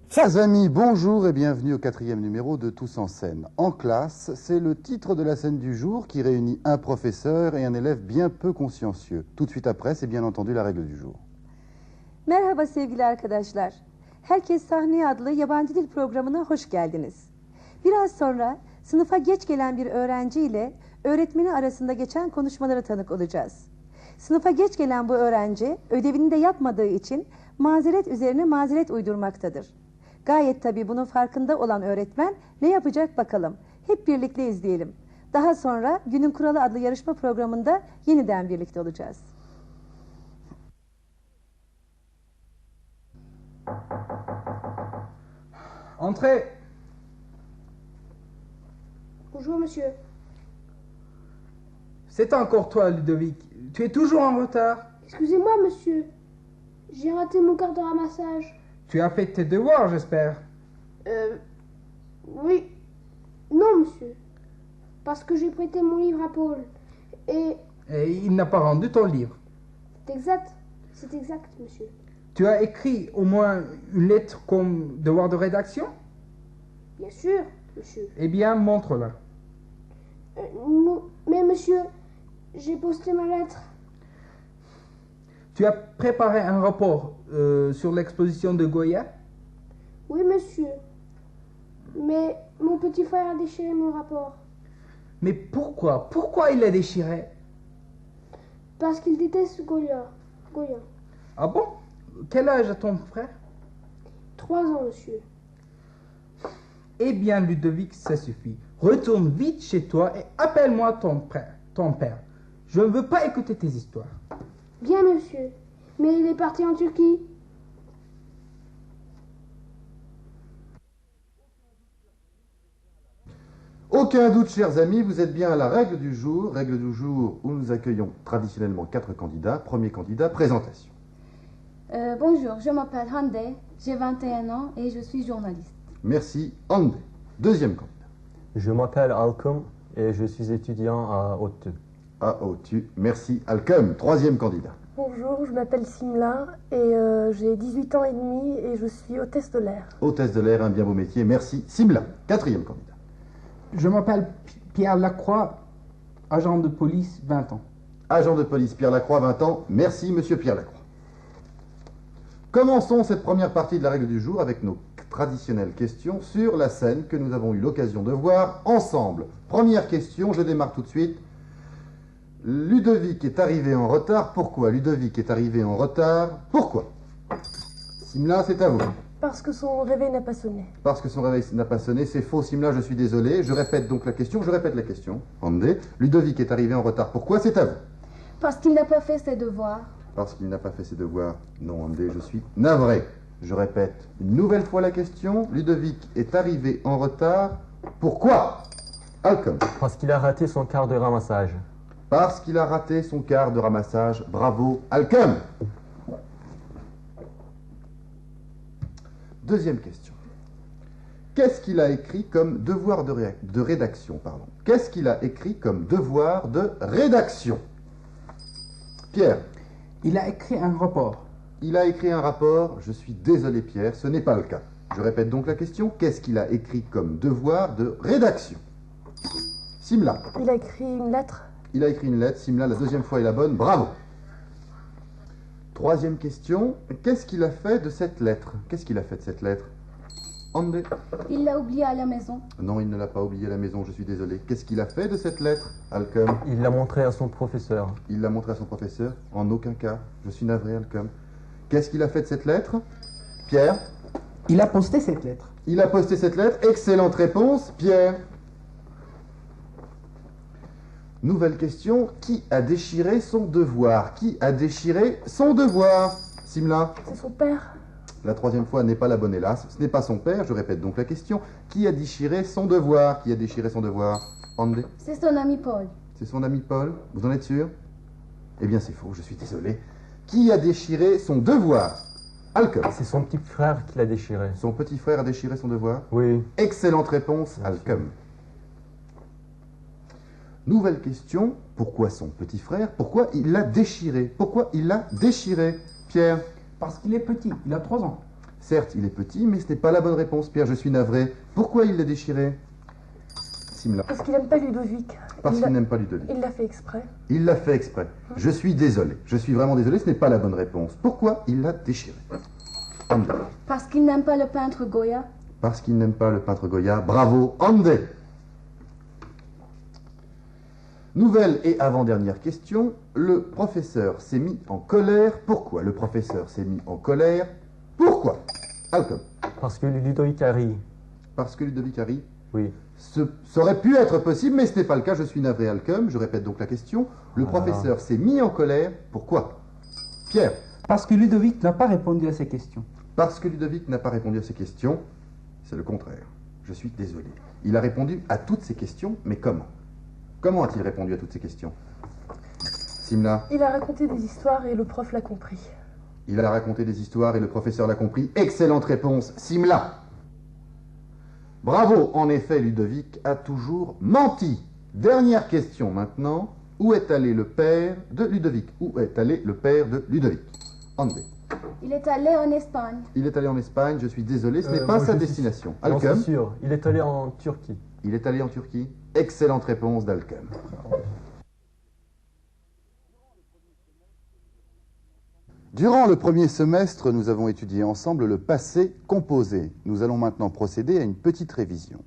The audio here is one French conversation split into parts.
Chers amis, bonjour et bienvenue au 4e numéro de Tous en scène. En classe, c'est le titre de la scène du jour qui réunit un professeur et un élève bien peu consciencieux. Tout de suite après, c'est bien entendu la règle du jour. Merhaba sevgili arkadaşlar. Herkes Sahneye adlı yabancı dil programına hoş geldiniz. Biraz sonra sınıfa geç gelen bir öğrenci ile öğretmeni arasında geçen konuşmalara tanık olacağız. Sınıfa geç gelen bu öğrenci ödevini de yapmadığı için mazeret üzerine mazeret uydurmaktadır. Gayet tabii bunun farkında olan öğretmen ne yapacak bakalım. Hep birlikte izleyelim. Daha sonra Günün Kuralı adlı yarışma programında yeniden birlikte olacağız. Entrez. Bonjour, monsieur. C'est encore toi, Ludovic. Tu es toujours en retard. Excusez-moi, monsieur. J'ai raté mon quart de ramassage. Tu as fait tes devoirs, j'espère. Oui. Non, monsieur. Parce que j'ai prêté mon livre à Paul. Et il n'a pas rendu ton livre. c'est exact. C'est exact, monsieur. Tu as écrit au moins une lettre comme devoir de rédaction? Bien sûr, monsieur. Eh bien, montre-la. Non, mais monsieur, j'ai posté ma lettre. Tu as préparé un rapport sur l'exposition de Goya? Oui, monsieur. Mais mon petit frère a déchiré mon rapport. Mais pourquoi? Pourquoi il l'a déchiré? Parce qu'il déteste Goya. Goya. Ah bon? Quel âge a ton frère? 3 ans, monsieur. Eh bien, Ludovic, ça suffit. Retourne vite chez toi et appelle-moi ton père. Je ne veux pas écouter tes histoires. Bien, monsieur. Mais il est parti en Turquie. Aucun doute, chers amis, vous êtes bien à la règle du jour où nous accueillons traditionnellement 4 candidats. Premier candidat, présentation. Bonjour, je m'appelle Hande, j'ai 21 ans et je suis journaliste. Merci, Hande. Deuxième candidat. Je m'appelle Alcom et je suis étudiant à OTU. À OTU, merci, Alcom. Troisième candidat. Bonjour, je m'appelle Simla et j'ai 18 ans et demi et je suis hôtesse de l'air. Hôtesse de l'air, un bien beau métier, merci, Simla. Quatrième candidat. Je m'appelle Pierre Lacroix, agent de police, 20 ans. Agent de police Pierre Lacroix, 20 ans, merci, monsieur Pierre Lacroix. Commençons cette première partie de la règle du jour avec nos traditionnelles questions sur la scène que nous avons eu l'occasion de voir ensemble. Première question, je démarre tout de suite. Ludovic est arrivé en retard. Pourquoi? Ludovic est arrivé en retard. Pourquoi? Simla, c'est à vous. Parce que son réveil n'a pas sonné. Parce que son réveil n'a pas sonné, c'est faux, Simla, je suis désolé. Je répète donc la question, Andé. Ludovic est arrivé en retard. Pourquoi? C'est à vous. Parce qu'il n'a pas fait ses devoirs. Parce qu'il n'a pas fait ses devoirs. Non, Andé, je suis navré. Je répète une nouvelle fois la question. Ludovic est arrivé en retard. Pourquoi? Alcom. Parce qu'il a raté son quart de ramassage. Parce qu'il a raté son quart de ramassage. Bravo, Alcom. Deuxième question. Qu'est-ce qu'il a écrit comme devoir de rédaction, Qu'est-ce qu'il a écrit comme devoir de rédaction? Pierre. Il a écrit un rapport. Il a écrit un rapport. Je suis désolé, Pierre, ce n'est pas le cas. Je répète donc la question. Qu'est-ce qu'il a écrit comme devoir de rédaction? Simla. Il a écrit une lettre. Il a écrit une lettre. Simla, la deuxième fois est la bonne. Bravo. Troisième question. Qu'est-ce qu'il a fait de cette lettre? Qu'est-ce qu'il a fait de cette lettre? Andé. Il l'a oublié à la maison. Non, il ne l'a pas oublié à la maison, je suis désolé. Qu'est-ce qu'il a fait de cette lettre, Alcom? Il l'a montré à son professeur. Il l'a montré à son professeur? En aucun cas. Je suis navré, Alcom. Qu'est-ce qu'il a fait de cette lettre? Pierre? Il a posté cette lettre. Il a posté cette lettre. Excellente réponse, Pierre. Nouvelle question. Qui a déchiré son devoir? Qui a déchiré son devoir? Simla? C'est son père. La troisième fois n'est pas la bonne, hélas. Ce n'est pas son père. Je répète donc la question. Qui a déchiré son devoir? Qui a déchiré son devoir? André? C'est son ami Paul. C'est son ami Paul. Vous en êtes sûr? Eh bien, c'est faux. Je suis désolé. Qui a déchiré son devoir? Alcom. C'est son petit frère qui l'a déchiré. Son petit frère a déchiré son devoir? Oui. Excellente réponse, Alcom. Nouvelle question. Pourquoi son petit frère? Pourquoi il l'a déchiré? Pourquoi il l'a déchiré? Pierre? Parce qu'il est petit, il a 3 ans. Certes, il est petit, mais ce n'est pas la bonne réponse. Pierre, je suis navré. Pourquoi il l'a déchiré? Simla. Parce qu'il n'aime pas Ludovic. Parce qu'il n'aime pas Ludovic. Il l'a fait exprès. Il l'a fait exprès. Je suis désolé. Je suis vraiment désolé, ce n'est pas la bonne réponse. Pourquoi il l'a déchiré? André. Parce qu'il n'aime pas le peintre Goya. Parce qu'il n'aime pas le peintre Goya. Bravo, André. Nouvelle et avant-dernière question. Le professeur s'est mis en colère. Pourquoi le professeur s'est mis en colère? Pourquoi? Alcom. Parce que Ludovic a ri. Parce que Ludovic a ri. Oui. Ça aurait pu être possible, mais ce n'est pas le cas. Je suis navré, Alcom. Je répète donc la question. Le professeur s'est mis en colère. Pourquoi? Pierre. Parce que Ludovic n'a pas répondu à ces questions. Parce que Ludovic n'a pas répondu à ces questions. C'est le contraire. Je suis désolé. Il a répondu à toutes ces questions, mais comment? Comment a-t-il répondu à toutes ces questions? Simla? Il a raconté des histoires et le prof l'a compris. Il a raconté des histoires et le professeur l'a compris. Excellente réponse, Simla. Bravo, en effet, Ludovic a toujours menti. Dernière question maintenant. Où est allé le père de Ludovic? Où est allé le père de Ludovic? André. Il est allé en Espagne. Il est allé en Espagne, je suis désolé, ce n'est pas sa destination. Non, c'est Alcom? sûr. Il est allé en Turquie. Il est allé en Turquie. Excellente réponse d'Alcom. Durant le premier semestre, nous avons étudié ensemble le passé composé. Nous allons maintenant procéder à une petite révision.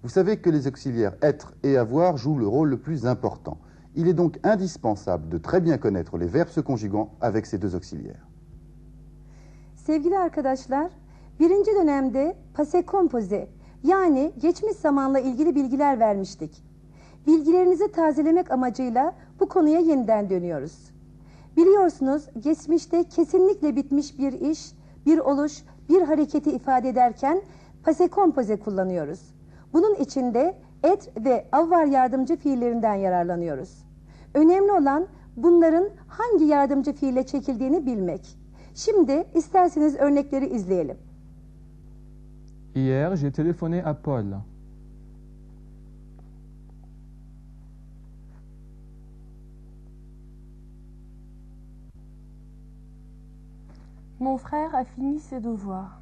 Vous savez que les auxiliaires être et avoir jouent le rôle le plus important. Il est donc indispensable de très bien connaître les verbes se conjuguant avec ces deux auxiliaires. Sevgili arkadaşlar, birinci dönemde passé composé yani geçmiş zamanla ilgili bilgiler vermiştik. Bilgilerinizi tazelemek amacıyla bu konuya yeniden dönüyoruz. Biliyorsunuz geçmişte kesinlikle bitmiş bir iş, bir oluş, bir hareketi ifade ederken passé composé kullanıyoruz. Bunun içinde et ve avoir yardımcı fiillerinden yararlanıyoruz. Önemli olan bunların hangi yardımcı fiille çekildiğini bilmek. Şimdi isterseniz örnekleri izleyelim. Hier, j'ai téléphoné à Paul. Mon frère a fini ses devoirs.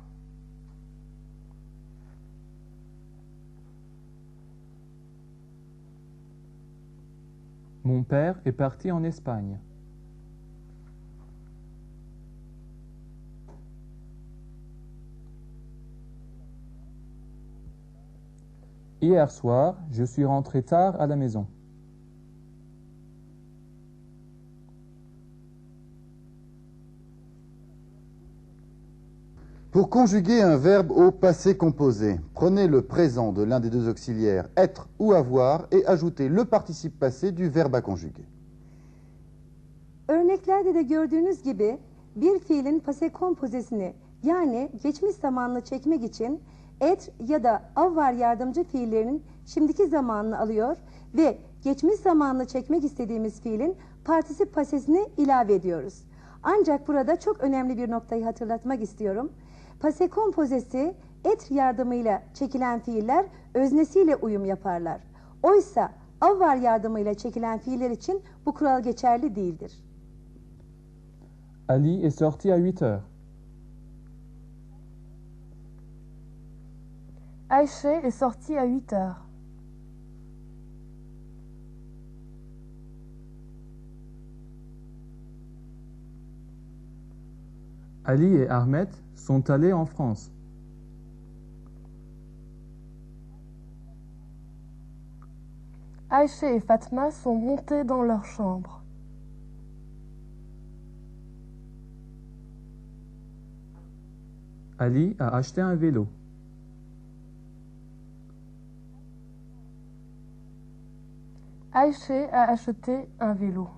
Mon père est parti en Espagne. Hier soir, je suis rentré tard à la maison. Pour conjuguer un verbe au passé composé, prenez le présent de l'un des deux auxiliaires être ou avoir et ajoutez le participe passé du verbe à conjuguer. Örneklerde de gördüğünüz gibi bir fiilin passé kompozesini yani geçmiş zamanlı çekmek için et ya da avoir yardımcı fiillerinin şimdiki zamanını alıyor ve geçmiş zamanlı çekmek istediğimiz fiilin partisip passesini ilave ediyoruz. Ancak burada çok önemli bir noktayı hatırlatmak istiyorum. Passé kompozesi et yardımıyla çekilen fiiller öznesiyle uyum yaparlar. Oysa avoir yardımıyla çekilen fiiller için bu kural geçerli değildir. Ali est sorti à 8 heures. Aïché est sorti à 8 heures. Ali et Ahmed sont allés en France. Aïché et Fatma sont montés dans leur chambre. Ali a acheté un vélo. Aïché a acheté un vélo.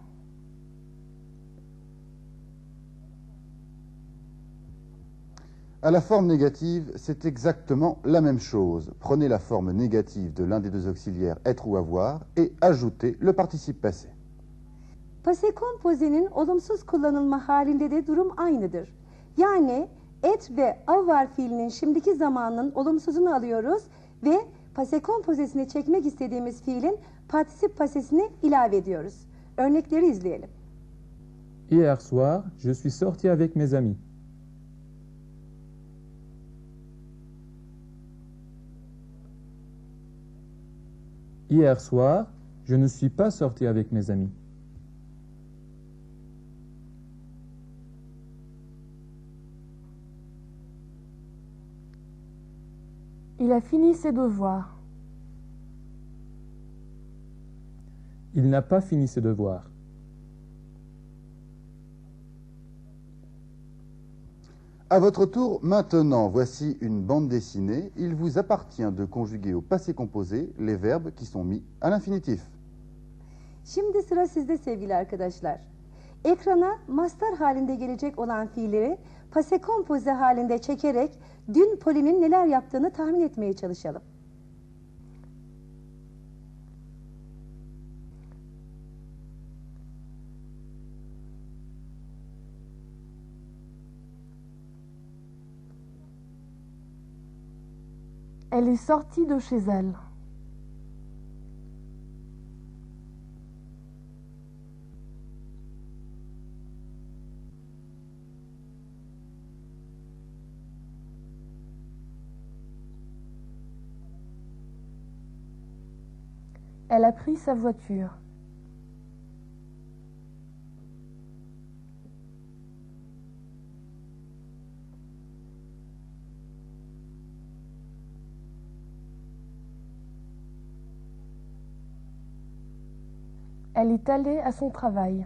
À la forme négative, c'est exactement la même chose. Prenez la forme négative de l'un des deux auxiliaires être ou avoir et ajoutez le participe passé. Pase kompozenin olumsuz kullanılma halinde de durum aynıdır. Yani et ve avoir fiilinin şimdiki zamanının olumsuzunu alıyoruz ve pase kompozesine çekmek istediğimiz fiilin partisip pasesini ilave ediyoruz. Örnekleri izleyelim. Hier soir, je suis sorti avec mes amis. Hier soir, je ne suis pas sorti avec mes amis. Il a fini ses devoirs. Il n'a pas fini ses devoirs. À votre tour, maintenant, voici une bande dessinée. Il vous appartient de conjuguer au passé composé les verbes qui sont mis à l'infinitif. Şimdi sıra sizde sevgili arkadaşlar. Ekrana mastar halinde gelecek olan fiilleri pase kompoze halinde çekerek dün Poli'nin neler yaptığını tahmin etmeye çalışalım. Elle est sortie de chez elle. Elle a pris sa voiture. Elle est allée à son travail.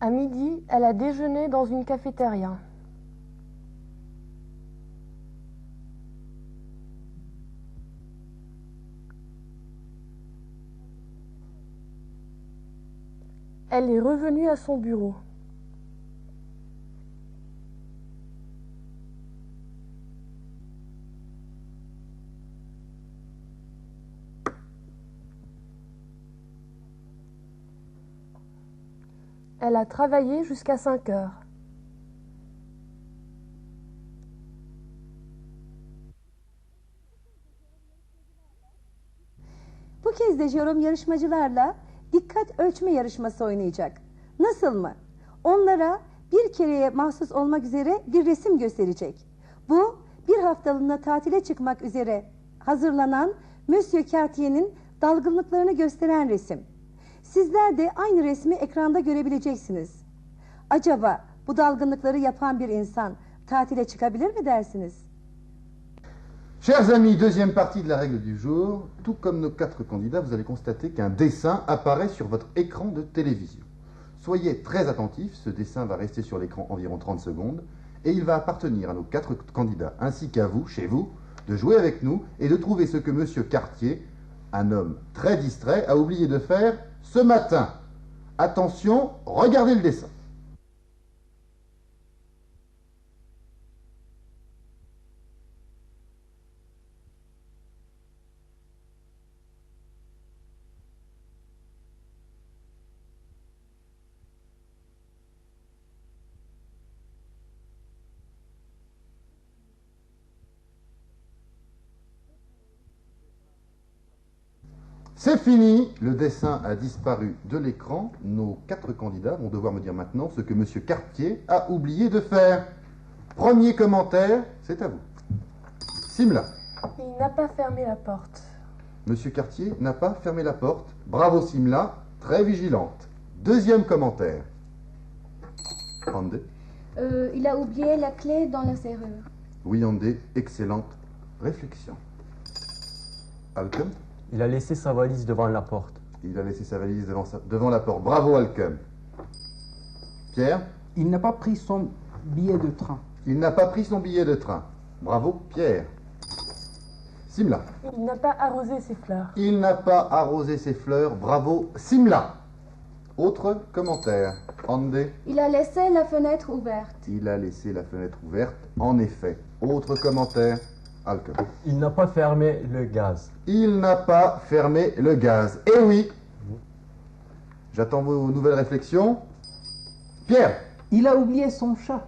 À midi, elle a déjeuné dans une cafétéria. Elle est revenue à son bureau. Elle a travaillé jusqu'à 5 heures. Bu kez de yorum yarışmacılarla dikkat ölçme yarışması oynayacak. Nasıl mı? Onlara bir kereye mahsus olmak üzere bir resim gösterecek. Bu bir haftalığına tatile çıkmak üzere hazırlanan Monsieur Cartier'in dalgınlıklarını gösteren resim. Sizler de aynı resmi ekranda görebileceksiniz. Acaba bu dalgınlıkları yapan bir insan tatile çıkabilir mi dersiniz? Chers amis, deuxième partie de la règle du jour. Tout comme nos 4 candidats, vous allez constater qu'un dessin apparaît sur votre écran de télévision. Soyez très attentifs, ce dessin va rester sur l'écran environ 30 secondes et il va appartenir à nos 4 candidats ainsi qu'à vous, chez vous, de jouer avec nous et de trouver ce que Monsieur Cartier, un homme très distrait, a oublié de faire ce matin. Attention, regardez le dessin. C'est fini, le dessin a disparu de l'écran. Nos 4 candidats vont devoir me dire maintenant ce que M. Cartier a oublié de faire. Premier commentaire, c'est à vous. Simla. Il n'a pas fermé la porte. M. Cartier n'a pas fermé la porte. Bravo Simla, très vigilante. Deuxième commentaire. Andé. Il a oublié la clé dans la serrure. Oui, Andé, excellente réflexion. Halcom. Il a laissé sa valise devant la porte. Il a laissé sa valise devant la porte. Bravo, Halcom. Pierre. Il n'a pas pris son billet de train. Il n'a pas pris son billet de train. Bravo, Pierre. Simla. Il n'a pas arrosé ses fleurs. Il n'a pas arrosé ses fleurs. Bravo, Simla. Autre commentaire. Andé. Il a laissé la fenêtre ouverte. Il a laissé la fenêtre ouverte. En effet. Autre commentaire. Halcom. Il n'a pas fermé le gaz. Il n'a pas fermé le gaz. Eh oui. J'attends vos nouvelles réflexions. Pierre. Il a oublié son chat.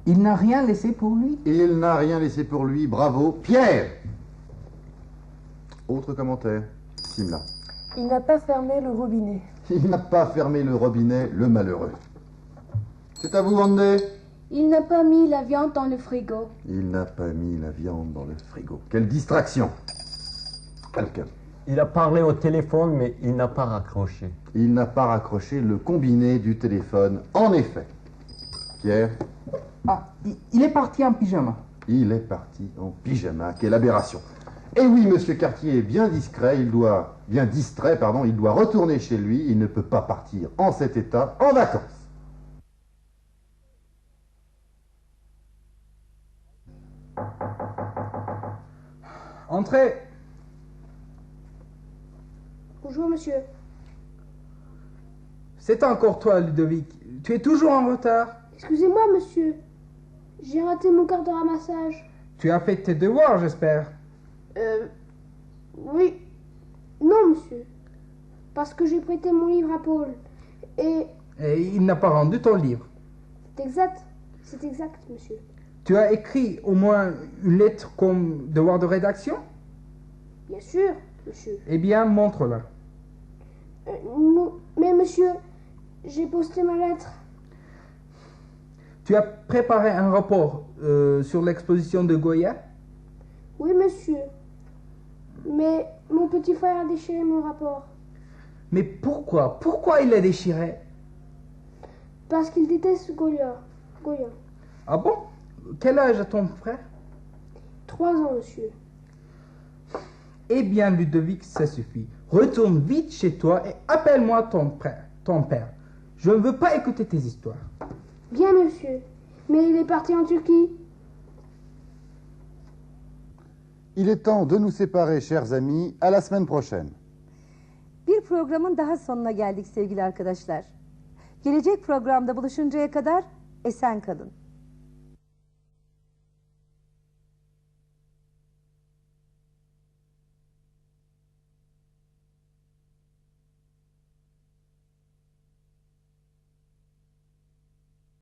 Il n'a rien laissé pour lui. Il n'a rien laissé pour lui. Bravo, Pierre. Autre commentaire. Simla. Il n'a pas fermé le robinet. Il n'a pas fermé le robinet, le malheureux. C'est à vous, Andé. Il n'a pas mis la viande dans le frigo. Il n'a pas mis la viande dans le frigo. Quelle distraction. Halcom. Il a parlé au téléphone, mais il n'a pas raccroché. Il n'a pas raccroché le combiné du téléphone. En effet. Pierre. Ah, il est parti en pyjama. Il est parti en pyjama. Quelle aberration. Et oui, monsieur Cartier est bien distrait, il doit retourner chez lui. Il ne peut pas partir en cet état en vacances. Entrez. Bonjour, monsieur. C'est encore toi, Ludovic. Tu es toujours en retard. Excusez-moi, monsieur. J'ai raté mon quart de ramassage. Tu as fait tes devoirs, j'espère. Oui. Non, monsieur. Parce que j'ai prêté mon livre à Paul. Et Il n'a pas rendu ton livre. c'est exact. C'est exact, monsieur. Tu as écrit au moins une lettre comme devoir de rédaction? Bien sûr, monsieur. Eh bien, montre-la. Non, mais monsieur, j'ai posté ma lettre. Tu as préparé un rapport sur l'exposition de Goya? Oui, monsieur. Mais mon petit frère a déchiré mon rapport. Mais pourquoi? Pourquoi il l'a déchiré? Parce qu'il déteste Goya. Ah bon? Quel âge a ton frère? 3 ans, monsieur. Eh bien, Ludovic, ça suffit. Retourne vite chez toi et appelle-moi ton père. Je ne veux pas écouter tes histoires. Bien, monsieur. Mais il est parti en Turquie. Il est temps de nous séparer, chers amis. À la semaine prochaine. Bir programın daha sonuna geldik sevgili arkadaşlar. Gelecek programda buluşuncaya kadar esen kalın.